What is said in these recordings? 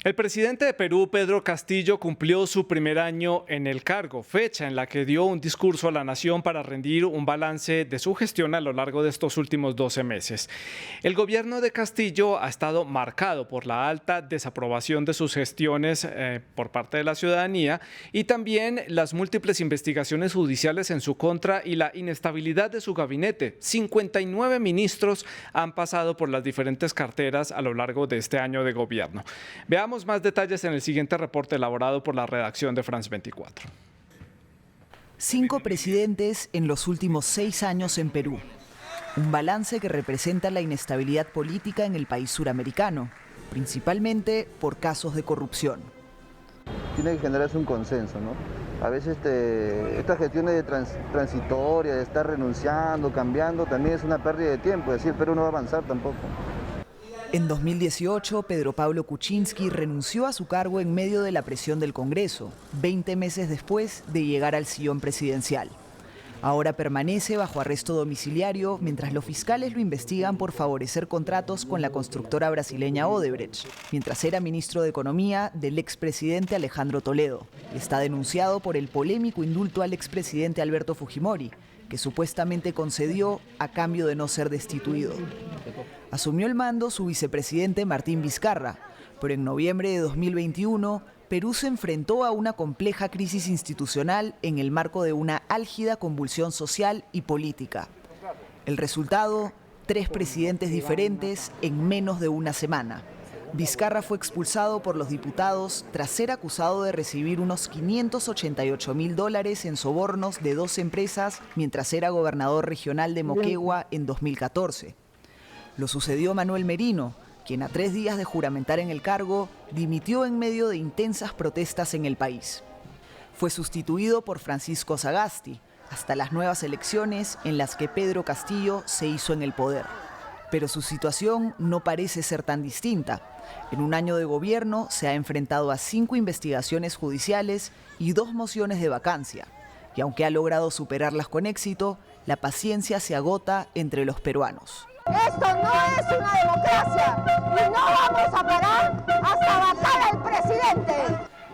El presidente de Perú, Pedro Castillo, cumplió su primer año en el cargo, fecha en la que dio un discurso a la nación para rendir un balance de su gestión a lo largo de estos últimos 12 meses. El gobierno de Castillo ha estado marcado por la alta desaprobación de sus gestiones por parte de la ciudadanía y también las múltiples investigaciones judiciales en su contra y la inestabilidad de su gabinete. 59 ministros han pasado por las diferentes carteras a lo largo de este año de gobierno. Veamos más detalles en el siguiente reporte elaborado por la redacción de France 24. 5 presidentes en los últimos 6 años en Perú. Un balance que representa la inestabilidad política en el país suramericano, principalmente por casos de corrupción. Tiene que generarse un consenso, ¿no? A veces estas gestiones transitorias, de estar renunciando, cambiando, también es una pérdida de tiempo, es decir, Perú no va a avanzar tampoco. En 2018, Pedro Pablo Kuczynski renunció a su cargo en medio de la presión del Congreso, 20 meses después de llegar al sillón presidencial. Ahora permanece bajo arresto domiciliario mientras los fiscales lo investigan por favorecer contratos con la constructora brasileña Odebrecht, mientras era ministro de Economía del expresidente Alejandro Toledo. Está denunciado por el polémico indulto al expresidente Alberto Fujimori, que supuestamente concedió a cambio de no ser destituido. Asumió el mando su vicepresidente Martín Vizcarra, pero en noviembre de 2021, Perú se enfrentó a una compleja crisis institucional en el marco de una álgida convulsión social y política. El resultado, 3 presidentes diferentes en menos de una semana. Vizcarra fue expulsado por los diputados tras ser acusado de recibir unos $588.000 en sobornos de 2 empresas mientras era gobernador regional de Moquegua en 2014. Lo sucedió Manuel Merino, quien a 3 días de juramentar en el cargo, dimitió en medio de intensas protestas en el país. Fue sustituido por Francisco Sagasti, hasta las nuevas elecciones en las que Pedro Castillo se hizo en el poder. Pero su situación no parece ser tan distinta. En un año de gobierno se ha enfrentado a 5 investigaciones judiciales y 2 mociones de vacancia. Y aunque ha logrado superarlas con éxito, la paciencia se agota entre los peruanos. Esto no es una democracia y no vamos a parar hasta matar al presidente.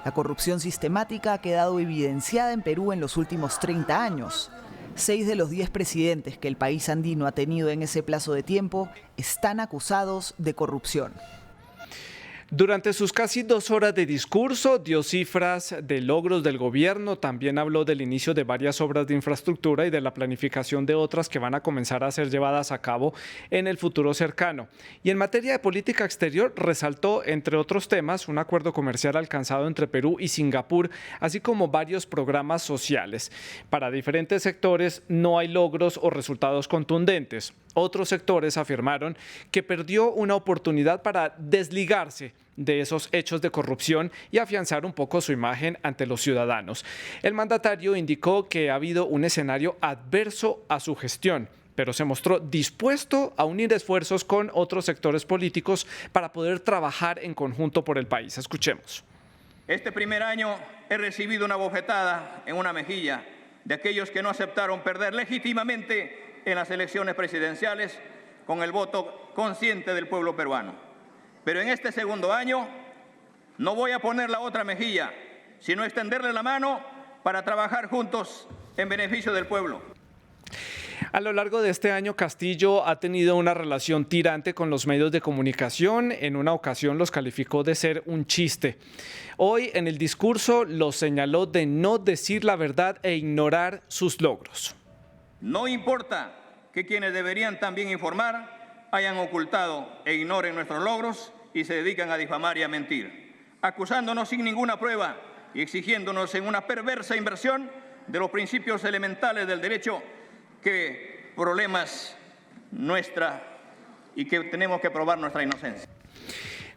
La corrupción sistemática ha quedado evidenciada en Perú en los últimos 30 años. 6 de los 10 presidentes que el país andino ha tenido en ese plazo de tiempo están acusados de corrupción. Durante sus casi 2 horas de discurso, dio cifras de logros del gobierno, también habló del inicio de varias obras de infraestructura y de la planificación de otras que van a comenzar a ser llevadas a cabo en el futuro cercano. Y en materia de política exterior, resaltó, entre otros temas, un acuerdo comercial alcanzado entre Perú y Singapur, así como varios programas sociales. Para diferentes sectores no hay logros o resultados contundentes. Otros sectores afirmaron que perdió una oportunidad para desligarse de esos hechos de corrupción y afianzar un poco su imagen ante los ciudadanos. El mandatario indicó que ha habido un escenario adverso a su gestión, pero se mostró dispuesto a unir esfuerzos con otros sectores políticos para poder trabajar en conjunto por el país. Escuchemos. Este primer año he recibido una bofetada en una mejilla de aquellos que no aceptaron perder legítimamente en las elecciones presidenciales con el voto consciente del pueblo peruano. Pero en este segundo año no voy a poner la otra mejilla, sino extenderle la mano para trabajar juntos en beneficio del pueblo. A lo largo de este año, Castillo ha tenido una relación tirante con los medios de comunicación. En una ocasión los calificó de ser un chiste. Hoy, en el discurso, los señaló de no decir la verdad e ignorar sus logros. No importa que quienes deberían también informar hayan ocultado e ignoren nuestros logros y se dedican a difamar y a mentir, acusándonos sin ninguna prueba y exigiéndonos en una perversa inversión de los principios elementales del derecho que problemas nuestra y que tenemos que probar nuestra inocencia.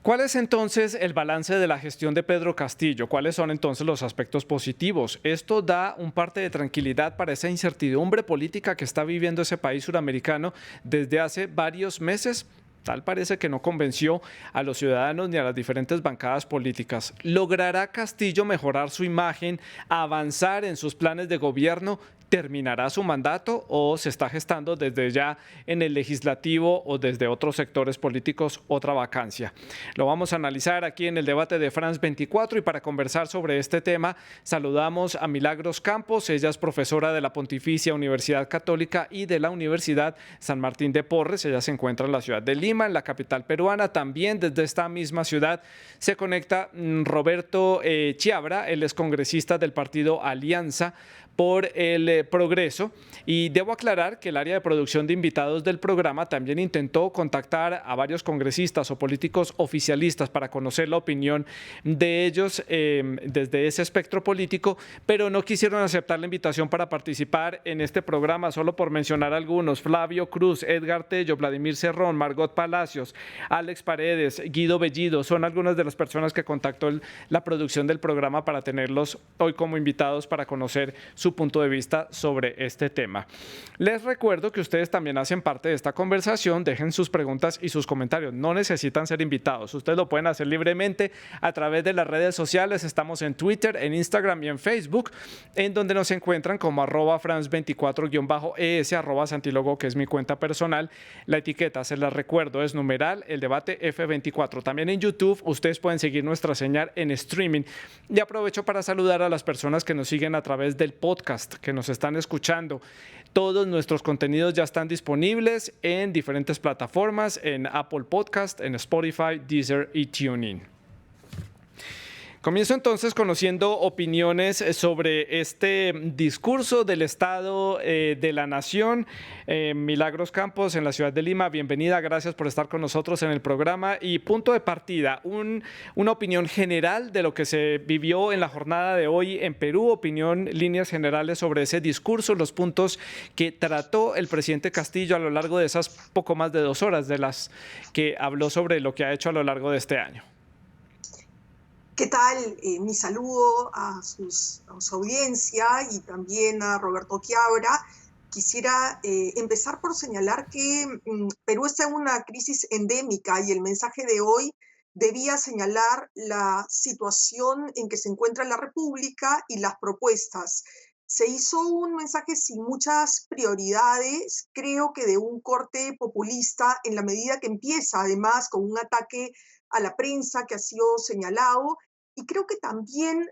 ¿Cuál es entonces el balance de la gestión de Pedro Castillo? ¿Cuáles son entonces los aspectos positivos? Esto da un parte de tranquilidad para esa incertidumbre política que está viviendo ese país suramericano desde hace varios meses. Tal parece que no convenció a los ciudadanos ni a las diferentes bancadas políticas. ¿Logrará Castillo mejorar su imagen, avanzar en sus planes de gobierno? terminará su mandato o se está gestando desde ya en el legislativo o desde otros sectores políticos otra vacancia. Lo vamos a analizar aquí en el debate de France 24 y para conversar sobre este tema saludamos a Milagros Campos. Ella es profesora de la Pontificia Universidad Católica y de la Universidad San Martín de Porres. Ella se encuentra en la ciudad de Lima, en la capital peruana. También desde esta misma ciudad se conecta Roberto Chiabra, él es congresista del partido Alianza por el Progreso, y debo aclarar que el área de producción de invitados del programa también intentó contactar a varios congresistas o políticos oficialistas para conocer la opinión de ellos desde ese espectro político, pero no quisieron aceptar la invitación para participar en este programa, solo por mencionar algunos: Flavio Cruz, Edgar Tello, Vladimir Cerrón, Margot Palacios, Alex Paredes, Guido Bellido, son algunas de las personas que contactó la producción del programa para tenerlos hoy como invitados para conocer su punto de vista sobre este tema. Les recuerdo que ustedes también hacen parte de esta conversación. Dejen sus preguntas y sus comentarios. No necesitan ser invitados. Ustedes lo pueden hacer libremente a través de las redes sociales. Estamos en Twitter, en Instagram y en Facebook, en donde nos encuentran como @France24-ES, @Santilogo, que es mi cuenta personal. La etiqueta, se las recuerdo, es numeral el debate F24. También en YouTube ustedes pueden seguir nuestra señal en streaming. Y aprovecho para saludar a las personas que nos siguen a través del podcast, que nos están escuchando. Todos nuestros contenidos ya están disponibles en diferentes plataformas, en Apple Podcast, en Spotify, Deezer y TuneIn. Comienzo entonces conociendo opiniones sobre este discurso del Estado de la Nación. Milagros Campos, en la ciudad de Lima, bienvenida, gracias por estar con nosotros en el programa. Y punto de partida, una opinión general de lo que se vivió en la jornada de hoy en Perú, opinión, líneas generales sobre ese discurso, los puntos que trató el presidente Castillo a lo largo de esas poco más de 2 horas de las que habló sobre lo que ha hecho a lo largo de este año. ¿Qué tal? Mi saludo a su audiencia y también a Roberto Chiabra. Quisiera empezar por señalar que Perú está en una crisis endémica y el mensaje de hoy debía señalar la situación en que se encuentra la República y las propuestas. Se hizo un mensaje sin muchas prioridades, creo que de un corte populista, en la medida que empieza además con un ataque a la prensa que ha sido señalado, y creo que también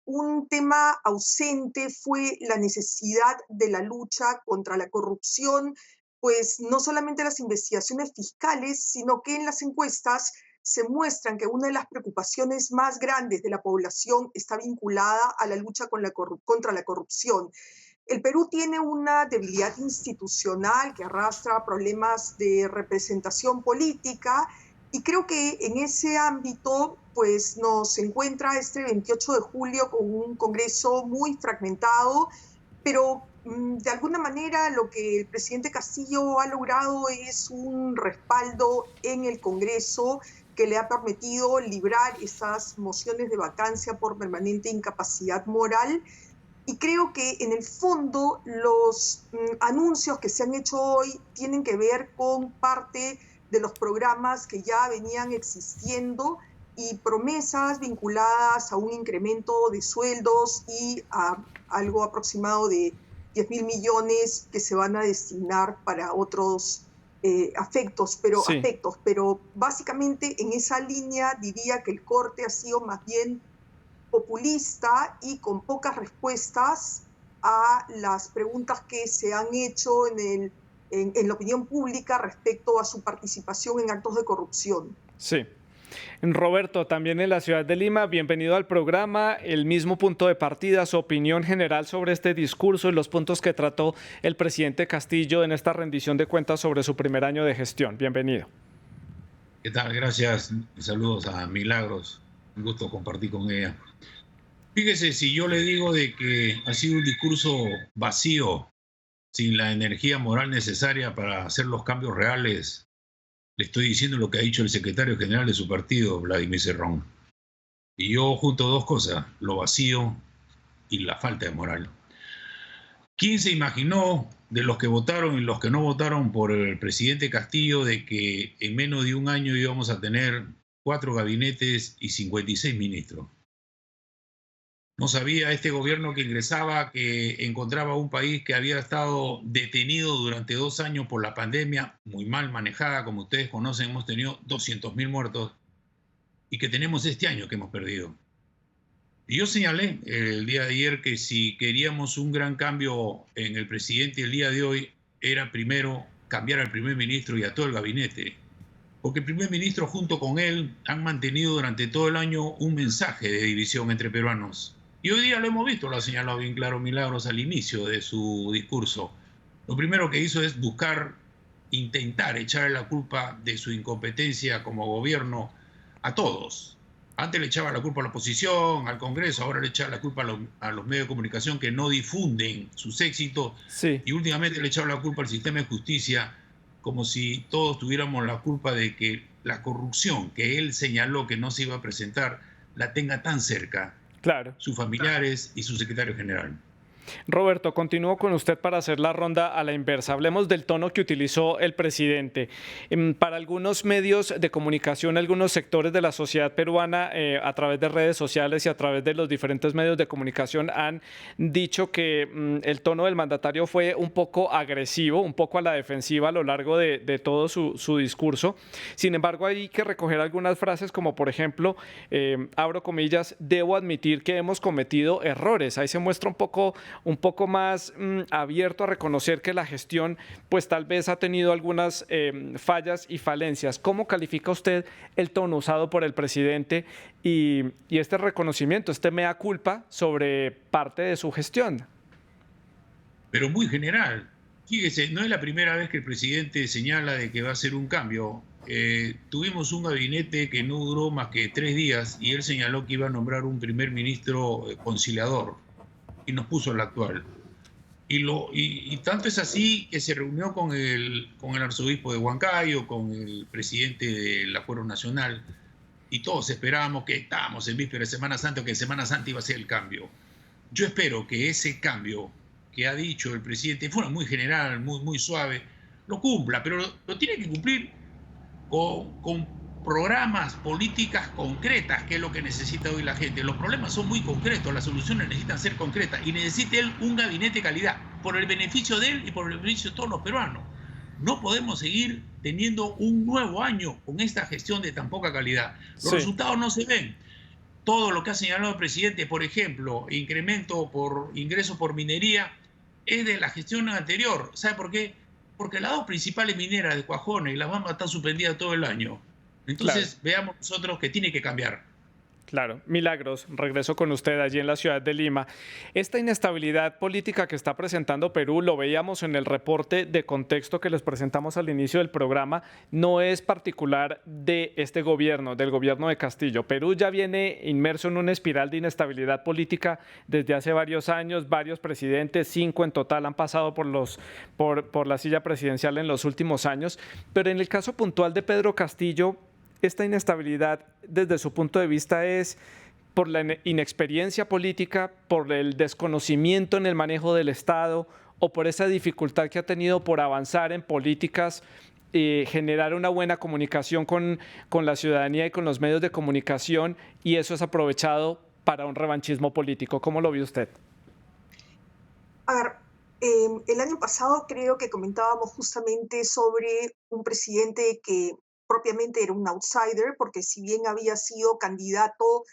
un tema ausente fue la necesidad de la lucha contra la corrupción, pues no solamente las investigaciones fiscales, sino que en las encuestas se muestran que una de las preocupaciones más grandes de la población está vinculada a la lucha contra la corrupción. El Perú tiene una debilidad institucional que arrastra problemas de representación política, y creo que en ese ámbito pues nos encuentra este 28 de julio con un Congreso muy fragmentado, pero de alguna manera lo que el presidente Castillo ha logrado es un respaldo en el Congreso que le ha permitido librar esas mociones de vacancia por permanente incapacidad moral. Y creo que en el fondo los anuncios que se han hecho hoy tienen que ver con parte de los programas que ya venían existiendo y promesas vinculadas a un incremento de sueldos y a algo aproximado de 10.000 millones que se van a destinar para otros aspectos, pero básicamente en esa línea diría que el corte ha sido más bien populista y con pocas respuestas a las preguntas que se han hecho en la opinión pública respecto a su participación en actos de corrupción. Sí. Roberto, también en la ciudad de Lima, bienvenido al programa. El mismo punto de partida, su opinión general sobre este discurso y los puntos que trató el presidente Castillo en esta rendición de cuentas sobre su primer año de gestión. Bienvenido. ¿Qué tal? Gracias. Saludos a Milagros. Un gusto compartir con ella. Fíjese, si yo le digo de que ha sido un discurso vacío, sin la energía moral necesaria para hacer los cambios reales, le estoy diciendo lo que ha dicho el secretario general de su partido, Vladimir Cerrón. Y yo junto 2 cosas, lo vacío y la falta de moral. ¿Quién se imaginó, de los que votaron y los que no votaron por el presidente Castillo, de que en menos de un año íbamos a tener 4 gabinetes y 56 ministros? No sabía este gobierno que ingresaba que encontraba un país que había estado detenido durante 2 años por la pandemia, muy mal manejada, como ustedes conocen, hemos tenido 200.000 muertos, y que tenemos este año que hemos perdido. Y yo señalé el día de ayer que si queríamos un gran cambio en el presidente el día de hoy, era primero cambiar al primer ministro y a todo el gabinete. Porque el primer ministro junto con él han mantenido durante todo el año un mensaje de división entre peruanos. Y hoy día lo hemos visto, lo ha señalado bien claro Milagros al inicio de su discurso. Lo primero que hizo es intentar echarle la culpa de su incompetencia como gobierno a todos. Antes le echaba la culpa a la oposición, al Congreso, ahora le echa la culpa a los medios de comunicación que no difunden sus éxitos. Sí. Y últimamente le echaba la culpa al sistema de justicia, como si todos tuviéramos la culpa de que la corrupción que él señaló que no se iba a presentar, la tenga tan cerca. Claro. Sus familiares y su secretario general. Roberto, continúo con usted para hacer la ronda a la inversa. Hablemos del tono que utilizó el presidente. Para algunos medios de comunicación, algunos sectores de la sociedad peruana, a través de redes sociales y a través de los diferentes medios de comunicación, han dicho que el tono del mandatario fue un poco agresivo, un poco a la defensiva a lo largo de todo su discurso. Sin embargo, hay que recoger algunas frases como, por ejemplo, abro comillas, debo admitir que hemos cometido errores. Ahí se muestra un poco más abierto a reconocer que la gestión pues tal vez ha tenido algunas fallas y falencias. ¿Cómo califica usted el tono usado por el presidente y este reconocimiento, este mea culpa sobre parte de su gestión? Pero muy general. Fíjese, no es la primera vez que el presidente señala de que va a hacer un cambio. Tuvimos un gabinete que no duró más que 3 días y él señaló que iba a nombrar un primer ministro conciliador. Y nos puso el actual. Y tanto es así que se reunió con el arzobispo de Huancayo, con el presidente del Acuerdo Nacional, y todos esperábamos que estábamos en víspera de Semana Santa, que en Semana Santa iba a ser el cambio. Yo espero que ese cambio que ha dicho el presidente, fuera muy general, muy suave, lo cumpla, pero lo tiene que cumplir con programas, políticas concretas, que es lo que necesita hoy la gente. Los problemas son muy concretos, las soluciones necesitan ser concretas y necesita él un gabinete de calidad, por el beneficio de él y por el beneficio de todos los peruanos. No podemos seguir teniendo un nuevo año con esta gestión de tan poca calidad. Los resultados no se ven. Todo lo que ha señalado el presidente, por ejemplo, incremento por ingresos por minería, es de la gestión anterior. ¿Sabe por qué? Porque las 2 principales mineras de Cuajone y La Bamba están suspendidas todo el año. Entonces, veamos nosotros que tiene que cambiar. Claro. Milagros, regreso con usted allí en la ciudad de Lima. Esta inestabilidad política que está presentando Perú, lo veíamos en el reporte de contexto que les presentamos al inicio del programa, no es particular de este gobierno, del gobierno de Castillo. Perú ya viene inmerso en una espiral de inestabilidad política desde hace varios años. Varios presidentes, 5 en total, han pasado por la silla presidencial en los últimos años. Pero en el caso puntual de Pedro Castillo, esta inestabilidad, desde su punto de vista, es por la inexperiencia política, por el desconocimiento en el manejo del Estado o por esa dificultad que ha tenido por avanzar en políticas, generar una buena comunicación con la ciudadanía y con los medios de comunicación, y eso es aprovechado para un revanchismo político. ¿Cómo lo ve usted? A ver, el año pasado creo que comentábamos justamente sobre un presidente que propiamente era un outsider, porque si bien había sido candidato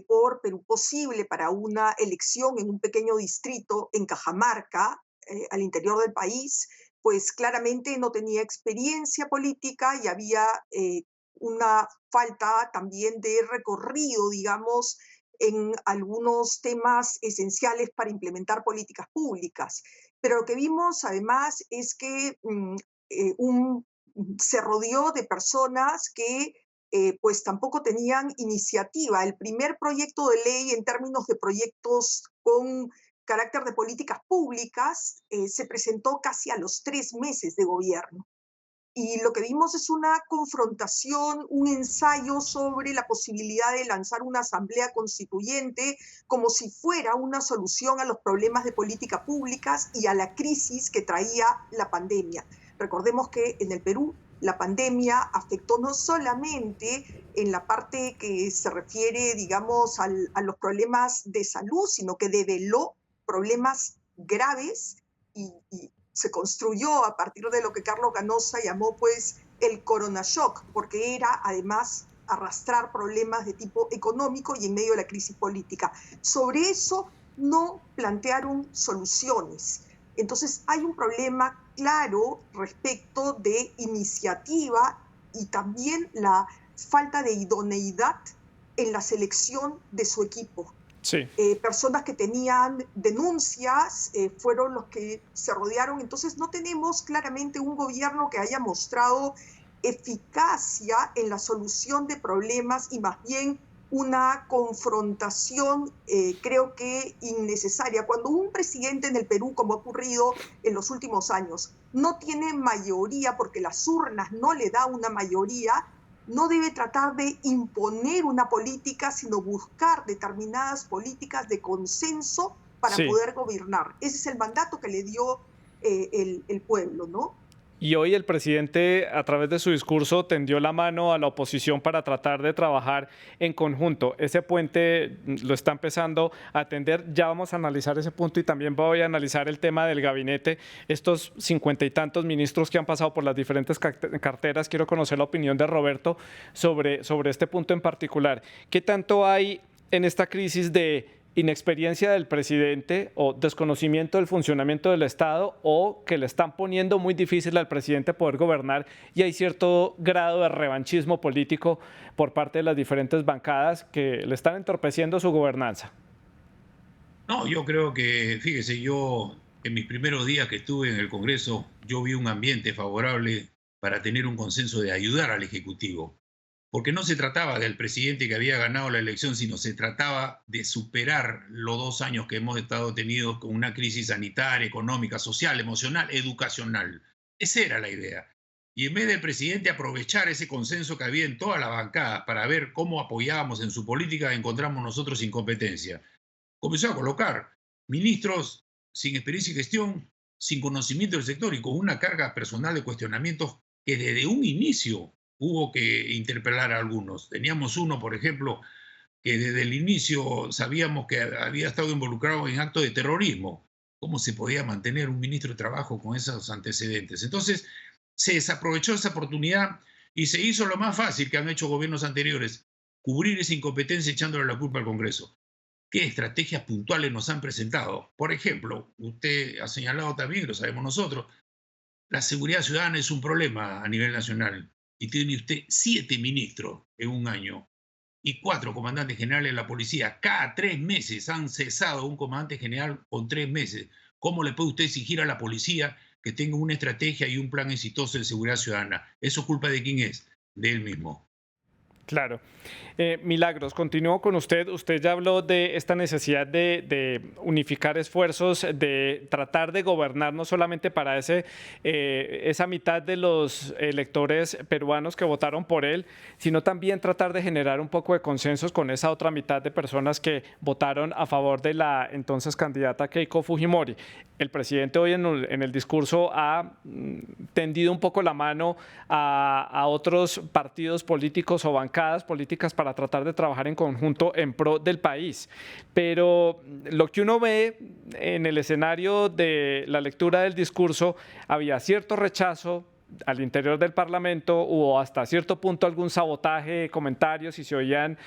por Perú Posible para una elección en un pequeño distrito en Cajamarca, al interior del país, pues claramente no tenía experiencia política y había una falta también de recorrido, digamos, en algunos temas esenciales para implementar políticas públicas. Pero lo que vimos además es que se rodeó de personas que pues tampoco tenían iniciativa. El primer proyecto de ley en términos de proyectos con carácter de políticas públicas se presentó casi a los 3 meses de gobierno. Y lo que vimos es una confrontación, un ensayo sobre la posibilidad de lanzar una asamblea constituyente como si fuera una solución a los problemas de política públicas y a la crisis que traía la pandemia. Recordemos que en el Perú La pandemia afectó no solamente en la parte que se refiere, digamos, a los problemas de salud, sino que develó problemas graves y se construyó a partir de lo que Carlos Ganosa llamó pues el corona shock, porque era además arrastrar problemas de tipo económico y en medio de la crisis política. Sobre eso no plantearon soluciones. Entonces hay un problema claro respecto de iniciativa y también la falta de idoneidad en la selección de su equipo. Sí. Personas que tenían denuncias fueron los que se rodearon. Entonces no tenemos claramente un gobierno que haya mostrado eficacia en la solución de problemas y más bien una confrontación creo que innecesaria. Cuando un presidente en el Perú, como ha ocurrido en los últimos años, no tiene mayoría porque las urnas no le da una mayoría, no debe tratar de imponer una política, sino buscar determinadas políticas de consenso para poder gobernar. Ese es el mandato que le dio el pueblo, ¿no? Y hoy el presidente, a través de su discurso, tendió la mano a la oposición para tratar de trabajar en conjunto. Ese puente lo está empezando a atender. Ya vamos a analizar ese punto y también voy a analizar el tema del gabinete. Estos 50 y tantos ministros que han pasado por las diferentes carteras. Quiero conocer la opinión de Roberto sobre este punto en particular. ¿Qué tanto hay en esta crisis de inexperiencia del presidente o desconocimiento del funcionamiento del Estado, o que le están poniendo muy difícil al presidente poder gobernar y hay cierto grado de revanchismo político por parte de las diferentes bancadas que le están entorpeciendo su gobernanza? No, yo creo que, fíjese, yo en mis primeros días que estuve en el Congreso, yo vi un ambiente favorable para tener un consenso de ayudar al Ejecutivo. Porque no se trataba del presidente que había ganado la elección, sino se trataba de superar los 2 años que hemos estado teniendo con una crisis sanitaria, económica, social, emocional, educacional. Esa era la idea. Y en vez del presidente aprovechar ese consenso que había en toda la bancada para ver cómo apoyábamos en su política, encontramos nosotros incompetencia. Comenzó a colocar ministros sin experiencia y gestión, sin conocimiento del sector y con una carga personal de cuestionamientos que desde un inicio hubo que interpelar a algunos. Teníamos uno, por ejemplo, que desde el inicio sabíamos que había estado involucrado en actos de terrorismo. ¿Cómo se podía mantener un ministro de Trabajo con esos antecedentes? Entonces, se desaprovechó esa oportunidad y se hizo lo más fácil que han hecho gobiernos anteriores, cubrir esa incompetencia echándole la culpa al Congreso. ¿Qué estrategias puntuales nos han presentado? Por ejemplo, usted ha señalado también, lo sabemos nosotros, la seguridad ciudadana es un problema a nivel nacional. Y tiene usted 7 ministros en un año y 4 comandantes generales de la policía. Cada 3 meses han cesado un comandante general con 3 meses. ¿Cómo le puede usted exigir a la policía que tenga una estrategia y un plan exitoso de seguridad ciudadana? ¿Eso culpa de quién es? De él mismo. Claro. Milagros, continúo con usted. Usted ya habló de esta necesidad de unificar esfuerzos, de tratar de gobernar no solamente para esa mitad de los electores peruanos que votaron por él, sino también tratar de generar un poco de consensos con esa otra mitad de personas que votaron a favor de la entonces candidata Keiko Fujimori. El presidente hoy en el discurso ha tendido un poco la mano a otros partidos políticos o bancadas políticas para tratar de trabajar en conjunto en pro del país. Pero lo que uno ve en el escenario de la lectura del discurso, había cierto rechazo al interior del Parlamento, hubo hasta cierto punto algún sabotaje, comentarios y se oían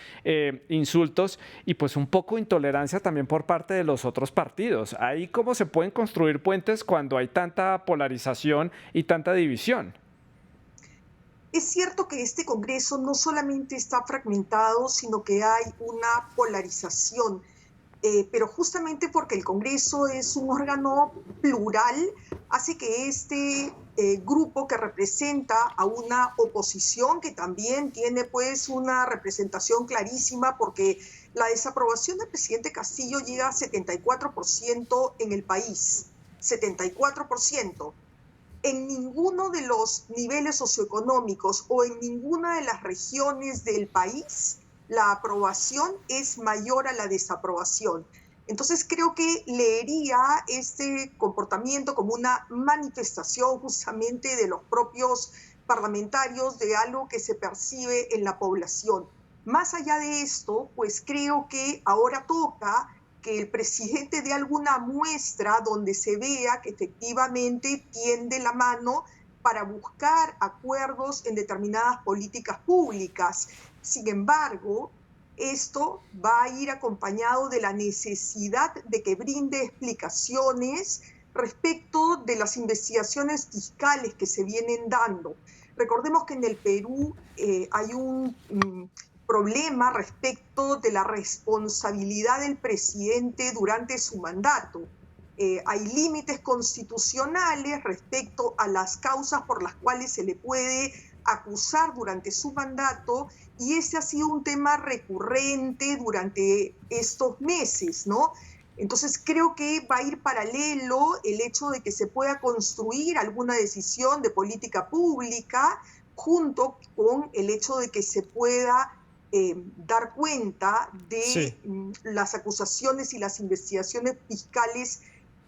insultos y pues un poco intolerancia también por parte de los otros partidos. Ahí cómo se pueden construir puentes cuando hay tanta polarización y tanta división. Es cierto que este Congreso no solamente está fragmentado, sino que hay una polarización, pero justamente porque el Congreso es un órgano plural, hace que este grupo que representa a una oposición que también tiene pues una representación clarísima, porque la desaprobación del presidente Castillo llega a 74% en el país, 74%. En ninguno de los niveles socioeconómicos o en ninguna de las regiones del país la aprobación es mayor a la desaprobación. Entonces creo que leería este comportamiento como una manifestación justamente de los propios parlamentarios de algo que se percibe en la población. Más allá de esto, pues creo que ahora toca que el presidente dé alguna muestra donde se vea que efectivamente tiende la mano para buscar acuerdos en determinadas políticas públicas. Sin embargo, esto va a ir acompañado de la necesidad de que brinde explicaciones respecto de las investigaciones fiscales que se vienen dando. Recordemos que en el Perú hay un problema respecto de la responsabilidad del presidente durante su mandato. Hay límites constitucionales respecto a las causas por las cuales se le puede acusar durante su mandato, y ese ha sido un tema recurrente durante estos meses, ¿no? Entonces creo que va a ir paralelo el hecho de que se pueda construir alguna decisión de política pública junto con el hecho de que se pueda dar cuenta de las acusaciones y las investigaciones fiscales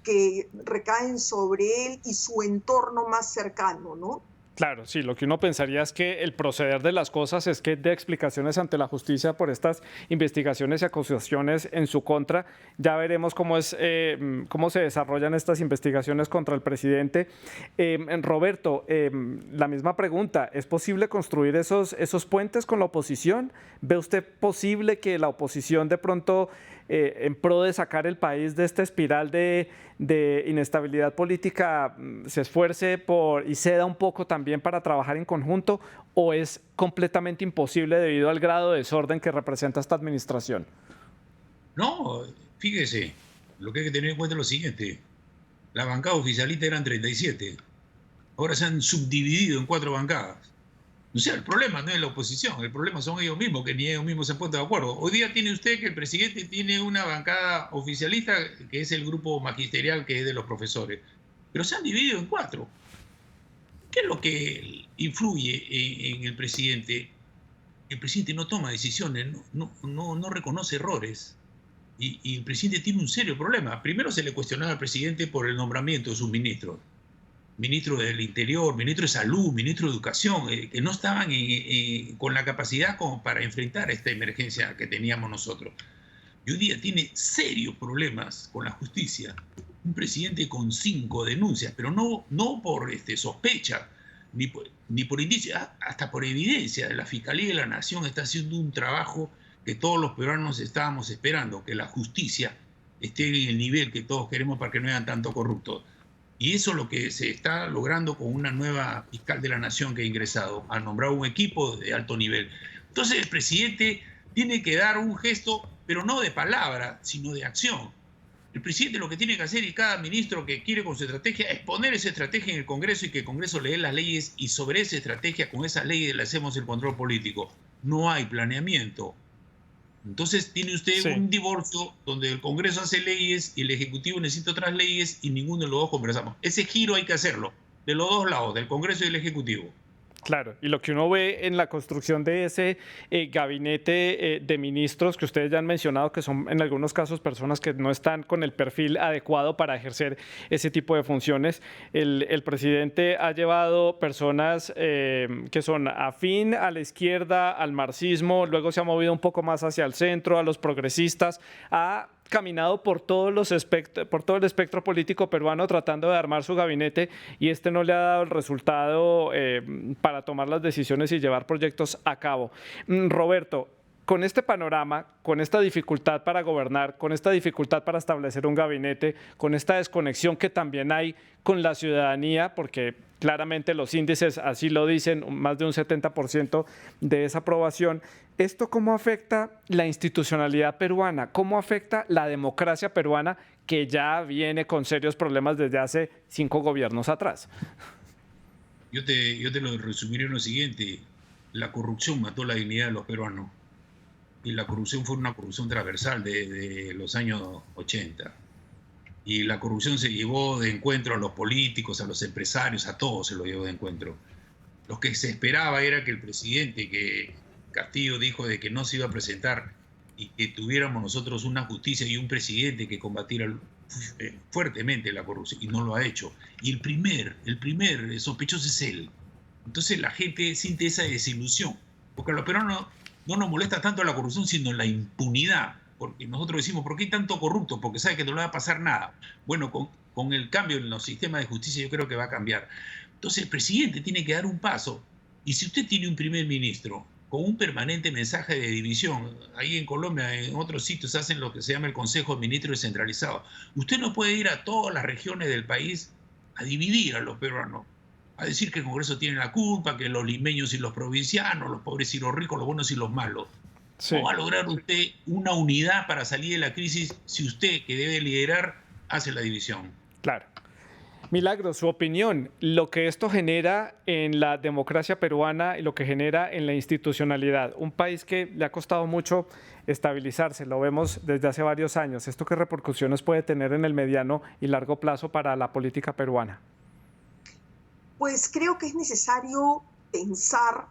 que recaen sobre él y su entorno más cercano, ¿no? Claro, sí, lo que uno pensaría es que el proceder de las cosas es que dé explicaciones ante la justicia por estas investigaciones y acusaciones en su contra. Ya veremos cómo se desarrollan estas investigaciones contra el presidente. Roberto, la misma pregunta, ¿es posible construir esos puentes con la oposición? ¿Ve usted posible que la oposición de pronto, en pro de sacar el país de esta espiral de inestabilidad política, se esfuerce y ceda un poco también para trabajar en conjunto, o es completamente imposible debido al grado de desorden que representa esta administración? No, fíjese, lo que hay que tener en cuenta es lo siguiente: la bancada oficialista eran 37, ahora se han subdividido en 4 bancadas. O sea, el problema no es la oposición, el problema son ellos mismos, que ni ellos mismos se han puesto de acuerdo. Hoy día tiene usted que el presidente tiene una bancada oficialista, que es el grupo magisterial, que es de los profesores, pero se han dividido en 4. ¿Qué es lo que influye en el presidente? El presidente no toma decisiones, no reconoce errores, y el presidente tiene un serio problema. Primero se le cuestionaba al presidente por el nombramiento de sus ministros. Ministro del Interior, ministro de Salud, ministro de Educación, que no estaban con la capacidad como para enfrentar esta emergencia que teníamos nosotros. Y hoy día tiene serios problemas con la justicia. Un presidente con 5 denuncias, pero no por sospecha, ni por indicio, hasta por evidencia. La Fiscalía de la Nación está haciendo un trabajo que todos los peruanos estábamos esperando, que la justicia esté en el nivel que todos queremos para que no hayan tanto corruptos. Y eso es lo que se está logrando con una nueva fiscal de la Nación que ha ingresado, ha nombrado un equipo de alto nivel. Entonces el presidente tiene que dar un gesto, pero no de palabra, sino de acción. El presidente lo que tiene que hacer, y cada ministro que quiere con su estrategia, es poner esa estrategia en el Congreso y que el Congreso le dé las leyes, y sobre esa estrategia, con esas leyes, le hacemos el control político. No hay planeamiento. Entonces tiene usted un divorcio donde el Congreso hace leyes y el Ejecutivo necesita otras leyes y ninguno de los dos conversamos. Ese giro hay que hacerlo de los dos lados, del Congreso y del Ejecutivo. Claro, y lo que uno ve en la construcción de ese gabinete de ministros que ustedes ya han mencionado, que son en algunos casos personas que no están con el perfil adecuado para ejercer ese tipo de funciones. El presidente ha llevado personas que son afín a la izquierda, al marxismo, luego se ha movido un poco más hacia el centro, a los progresistas, ha caminado por todo el espectro político peruano tratando de armar su gabinete, y no le ha dado el resultado para tomar las decisiones y llevar proyectos a cabo. Roberto, con este panorama, con esta dificultad para gobernar, con esta dificultad para establecer un gabinete, con esta desconexión que también hay con la ciudadanía, porque claramente los índices así lo dicen, más de un 70% de desaprobación, ¿esto cómo afecta la institucionalidad peruana? ¿Cómo afecta la democracia peruana, que ya viene con serios problemas desde hace 5 gobiernos atrás? Yo te lo resumiré en lo siguiente: la corrupción mató la dignidad de los peruanos. Y la corrupción fue una corrupción transversal de los años 80. Y la corrupción se llevó de encuentro a los políticos, a los empresarios, a todos se lo llevó de encuentro. Lo que se esperaba era que el presidente, que Castillo dijo de que no se iba a presentar, y que tuviéramos nosotros una justicia y un presidente que combatiera fuertemente la corrupción, y no lo ha hecho. Y el primer sospechoso es él. Entonces la gente siente esa desilusión, porque a los peruanos no nos molesta tanto la corrupción, sino la impunidad, porque nosotros decimos, ¿por qué hay tanto corrupto? Porque sabe que no le va a pasar nada. Bueno, con el cambio en los sistemas de justicia yo creo que va a cambiar. Entonces el presidente tiene que dar un paso, y si usted tiene un primer ministro con un permanente mensaje de división, ahí en Colombia, en otros sitios hacen lo que se llama el Consejo de Ministros Descentralizado, usted no puede ir a todas las regiones del país a dividir a los peruanos, a decir que el Congreso tiene la culpa, que los limeños y los provincianos, los pobres y los ricos, los buenos y los malos. Sí. ¿Cómo va a lograr usted una unidad para salir de la crisis si usted, que debe liderar, hace la división? Claro. Milagros, su opinión, lo que esto genera en la democracia peruana y lo que genera en la institucionalidad. Un país que le ha costado mucho estabilizarse, lo vemos desde hace varios años. ¿Esto qué repercusiones puede tener en el mediano y largo plazo para la política peruana? Pues creo que es necesario pensar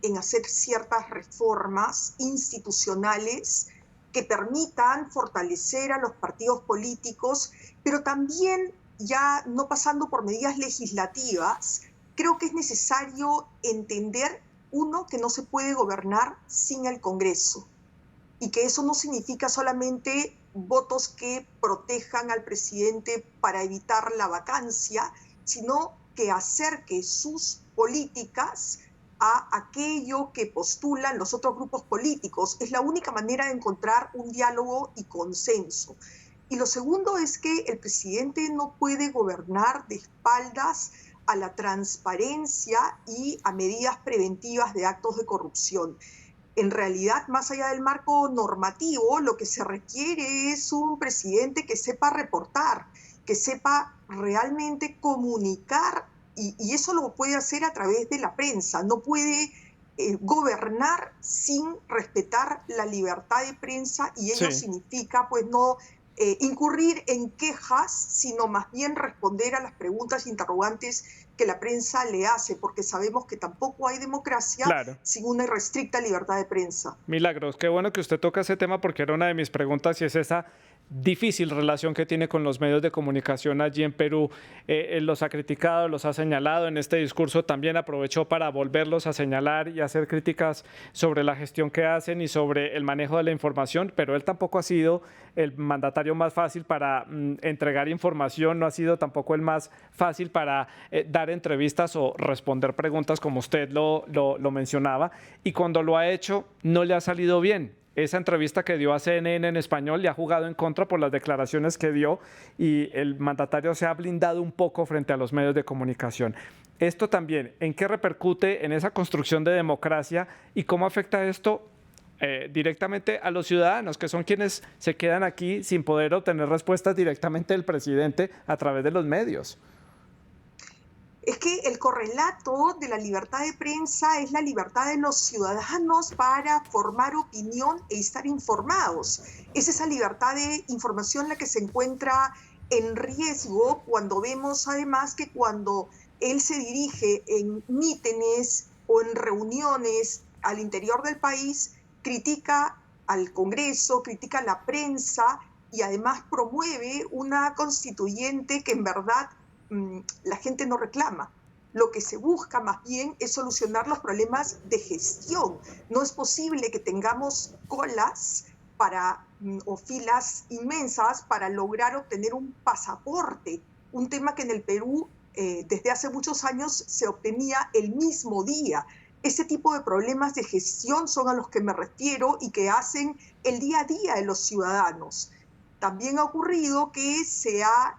en hacer ciertas reformas institucionales que permitan fortalecer a los partidos políticos, pero también, ya no pasando por medidas legislativas, creo que es necesario entender, uno, que no se puede gobernar sin el Congreso y que eso no significa solamente votos que protejan al presidente para evitar la vacancia, sino que acerque sus políticas a aquello que postulan los otros grupos políticos. Es la única manera de encontrar un diálogo y consenso. Y lo segundo es que el presidente no puede gobernar de espaldas a la transparencia y a medidas preventivas de actos de corrupción. En realidad, más allá del marco normativo, lo que se requiere es un presidente que sepa reportar, que sepa realmente comunicar, y eso lo puede hacer a través de la prensa. No puede gobernar sin respetar la libertad de prensa, y ello significa pues no incurrir en quejas, sino más bien responder a las preguntas e interrogantes que la prensa le hace, porque sabemos que tampoco hay democracia sin una irrestricta libertad de prensa. Milagros, qué bueno que usted toca ese tema, porque era una de mis preguntas, y es esa difícil relación que tiene con los medios de comunicación allí en Perú. Él los ha criticado, los ha señalado. En este discurso también aprovechó para volverlos a señalar y hacer críticas sobre la gestión que hacen y sobre el manejo de la información, pero él tampoco ha sido el mandatario más fácil para entregar información, no ha sido tampoco el más fácil para dar entrevistas o responder preguntas, como usted lo mencionaba, y cuando lo ha hecho no le ha salido bien. Esa entrevista que dio a CNN en español le ha jugado en contra por las declaraciones que dio, y el mandatario se ha blindado un poco frente a los medios de comunicación. Esto también, ¿en qué repercute en esa construcción de democracia y cómo afecta esto directamente a los ciudadanos, que son quienes se quedan aquí sin poder obtener respuestas directamente del presidente a través de los medios? Es que el correlato de la libertad de prensa es la libertad de los ciudadanos para formar opinión e estar informados. Es esa libertad de información la que se encuentra en riesgo cuando vemos además que cuando él se dirige en mítines o en reuniones al interior del país, critica al Congreso, critica a la prensa y además promueve una constituyente que en verdad la gente no reclama. Lo que se busca más bien es solucionar los problemas de gestión. No es posible que tengamos colas o filas inmensas para lograr obtener un pasaporte, un tema que en el Perú desde hace muchos años se obtenía el mismo día. Ese tipo de problemas de gestión son a los que me refiero y que hacen el día a día de los ciudadanos. También ha ocurrido que se ha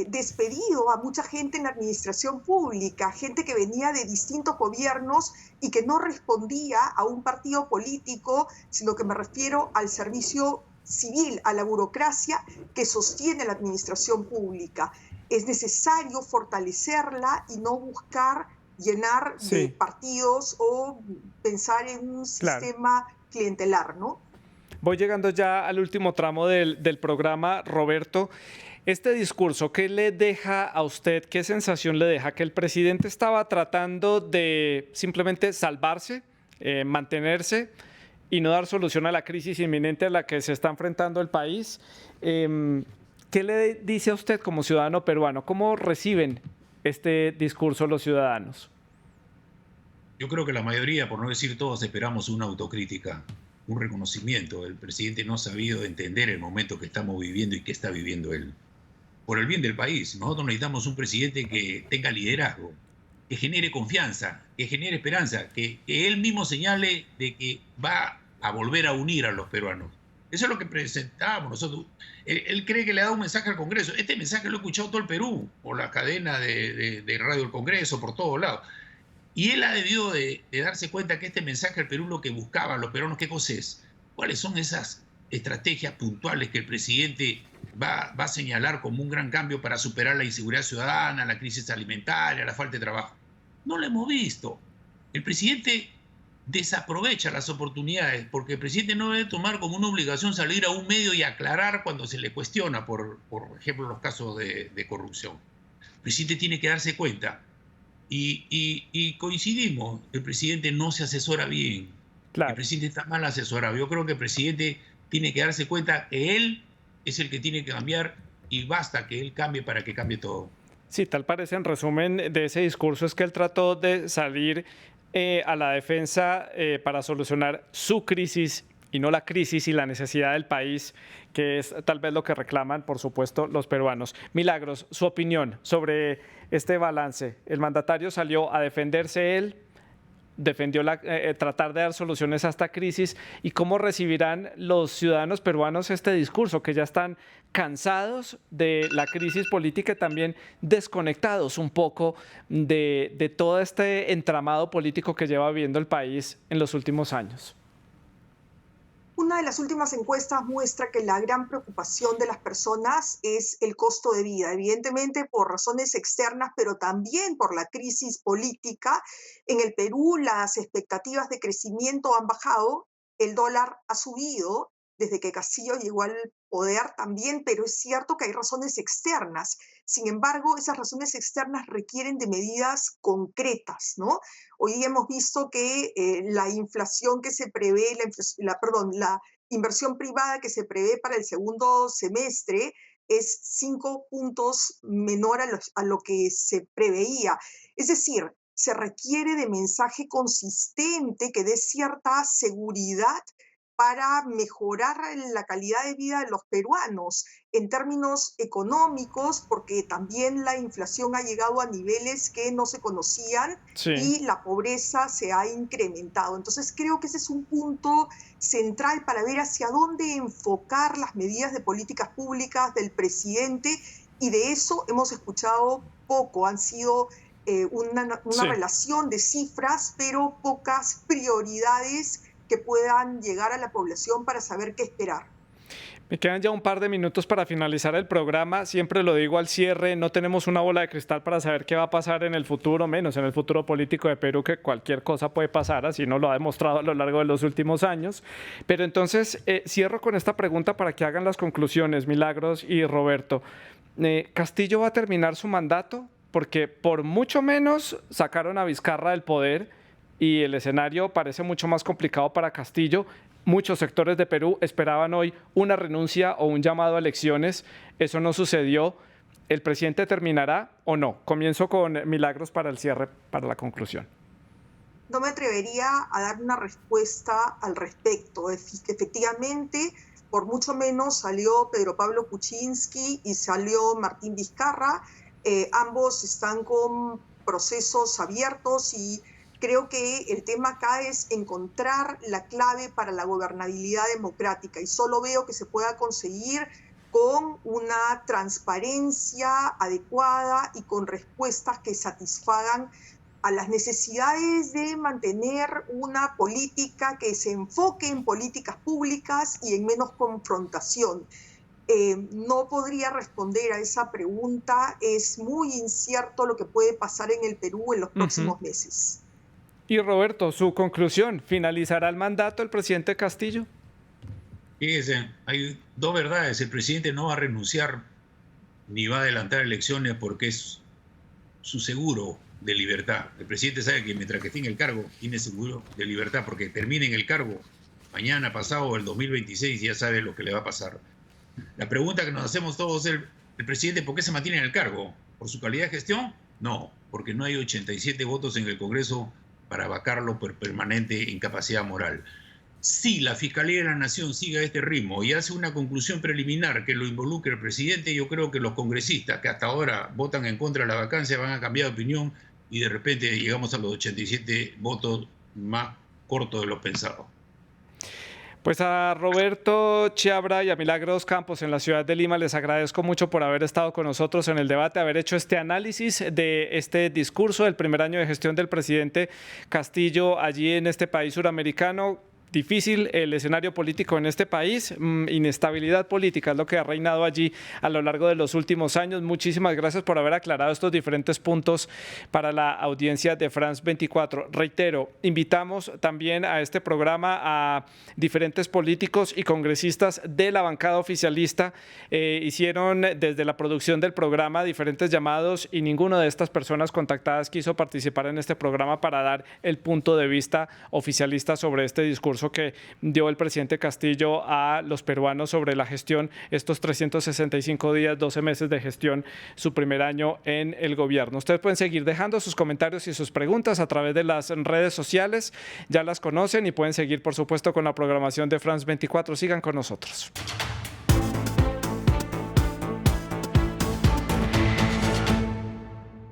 despedido a mucha gente en la administración pública, gente que venía de distintos gobiernos y que no respondía a un partido político, sino que me refiero al servicio civil, a la burocracia que sostiene la administración pública. Es necesario fortalecerla y no buscar llenar de partidos o pensar en un sistema clientelar, ¿no? Voy llegando ya al último tramo del programa, Roberto. Este discurso, ¿qué le deja a usted? ¿Qué sensación le deja? ¿Que el presidente estaba tratando de simplemente salvarse, mantenerse y no dar solución a la crisis inminente a la que se está enfrentando el país? ¿Qué le dice a usted como ciudadano peruano? ¿Cómo reciben este discurso los ciudadanos? yo creo que la mayoría, por no decir todos, esperamos una autocrítica, un reconocimiento. El presidente no ha sabido entender el momento que estamos viviendo y que está viviendo él. Por el bien del país, nosotros necesitamos un presidente que tenga liderazgo, que genere confianza, que genere esperanza, que él mismo señale de que va a volver a unir a los peruanos. Eso es lo que presentábamos nosotros. Él cree que le ha dado un mensaje al Congreso. Este mensaje lo ha escuchado todo el Perú, por la cadena de Radio del Congreso, por todos lados. Y él ha debido de darse cuenta que este mensaje al Perú lo que buscaban los peruanos, ¿qué cosa es? ¿Cuáles son esas estrategias puntuales que el presidente va a señalar como un gran cambio para superar la inseguridad ciudadana, la crisis alimentaria, la falta de trabajo? No lo hemos visto. El presidente desaprovecha las oportunidades porque el presidente no debe tomar como una obligación salir a un medio y aclarar cuando se le cuestiona, por ejemplo, los casos de corrupción. El presidente tiene que darse cuenta y coincidimos, el presidente no se asesora bien, claro. El presidente está mal asesorado. Yo creo que el presidente tiene que darse cuenta que él es el que tiene que cambiar y basta que él cambie para que cambie todo. Sí, tal parece, en resumen de ese discurso, es que él trató de salir a la defensa para solucionar su crisis y no la crisis y la necesidad del país, que es tal vez lo que reclaman, por supuesto, los peruanos. Milagros, su opinión sobre este balance. El mandatario salió a defenderse él, defendió tratar de dar soluciones a esta crisis, y cómo recibirán los ciudadanos peruanos este discurso, que ya están cansados de la crisis política y también desconectados un poco de todo este entramado político que lleva viviendo el país en los últimos años. Una de las últimas encuestas muestra que la gran preocupación de las personas es el costo de vida, evidentemente por razones externas, pero también por la crisis política. En el Perú las expectativas de crecimiento han bajado, el dólar ha subido desde que Castillo llegó al poder también, pero es cierto que hay razones externas. Sin embargo, esas razones externas requieren de medidas concretas, ¿no? Hoy día hemos visto que la inflación que se prevé, la inversión privada que se prevé para el segundo semestre es 5 puntos menor a lo que se preveía. Es decir, se requiere de mensaje consistente que dé cierta seguridad para mejorar la calidad de vida de los peruanos en términos económicos, porque también la inflación ha llegado a niveles que no se conocían, sí, y la pobreza se ha incrementado. Entonces creo que ese es un punto central para ver hacia dónde enfocar las medidas de políticas públicas del presidente, y de eso hemos escuchado poco. Han sido una sí, relación de cifras, pero pocas prioridades que puedan llegar a la población para saber qué esperar. Me quedan ya un par de minutos para finalizar el programa. Siempre lo digo al cierre, no tenemos una bola de cristal para saber qué va a pasar en el futuro, menos en el futuro político de Perú, que cualquier cosa puede pasar, así nos lo ha demostrado a lo largo de los últimos años. Pero entonces cierro con esta pregunta para que hagan las conclusiones, Milagros y Roberto. ¿Castillo va a terminar su mandato? Porque por mucho menos sacaron a Vizcarra del poder y el escenario parece mucho más complicado para Castillo. Muchos sectores de Perú esperaban hoy una renuncia o un llamado a elecciones. Eso no sucedió. ¿El presidente terminará o no? Comienzo con Milagros para el cierre, para la conclusión. No me atrevería a dar una respuesta al respecto. Efectivamente, por mucho menos salió Pedro Pablo Kuczynski y salió Martín Vizcarra. Ambos están con procesos abiertos y creo que el tema acá es encontrar la clave para la gobernabilidad democrática, y solo veo que se pueda conseguir con una transparencia adecuada y con respuestas que satisfagan a las necesidades de mantener una política que se enfoque en políticas públicas y en menos confrontación. No podría responder a esa pregunta. Es muy incierto lo que puede pasar en el Perú en los próximos meses. Y Roberto, su conclusión, ¿finalizará el mandato el presidente Castillo? Fíjense, hay dos verdades. El presidente no va a renunciar ni va a adelantar elecciones porque es su seguro de libertad. El presidente sabe que mientras que esté en el cargo, tiene seguro de libertad, porque termine en el cargo mañana, pasado o el 2026, ya sabe lo que le va a pasar. La pregunta que nos hacemos todos es, ¿el presidente por qué se mantiene en el cargo? ¿Por su calidad de gestión? No, porque no hay 87 votos en el Congreso para vacarlo por permanente incapacidad moral. Si la Fiscalía de la Nación sigue a este ritmo y hace una conclusión preliminar que lo involucre el presidente, yo creo que los congresistas que hasta ahora votan en contra de la vacancia van a cambiar de opinión y de repente llegamos a los 87 votos más cortos de lo pensado. Pues a Roberto Chiabra y a Milagros Campos en la ciudad de Lima les agradezco mucho por haber estado con nosotros en el debate, haber hecho este análisis de este discurso del primer año de gestión del presidente Castillo allí en este país suramericano. Difícil el escenario político en este país, inestabilidad política es lo que ha reinado allí a lo largo de los últimos años. Muchísimas gracias por haber aclarado estos diferentes puntos para la audiencia de France 24. Reitero, invitamos también a este programa a diferentes políticos y congresistas de la bancada oficialista. Hicieron desde la producción del programa diferentes llamados y ninguna de estas personas contactadas quiso participar en este programa para dar el punto de vista oficialista sobre este discurso que dio el presidente Castillo a los peruanos sobre la gestión, estos 365 días, 12 meses de gestión, su primer año en el gobierno. Ustedes pueden seguir dejando sus comentarios y sus preguntas a través de las redes sociales, ya las conocen y pueden seguir, por supuesto, con la programación de France 24. Sigan con nosotros.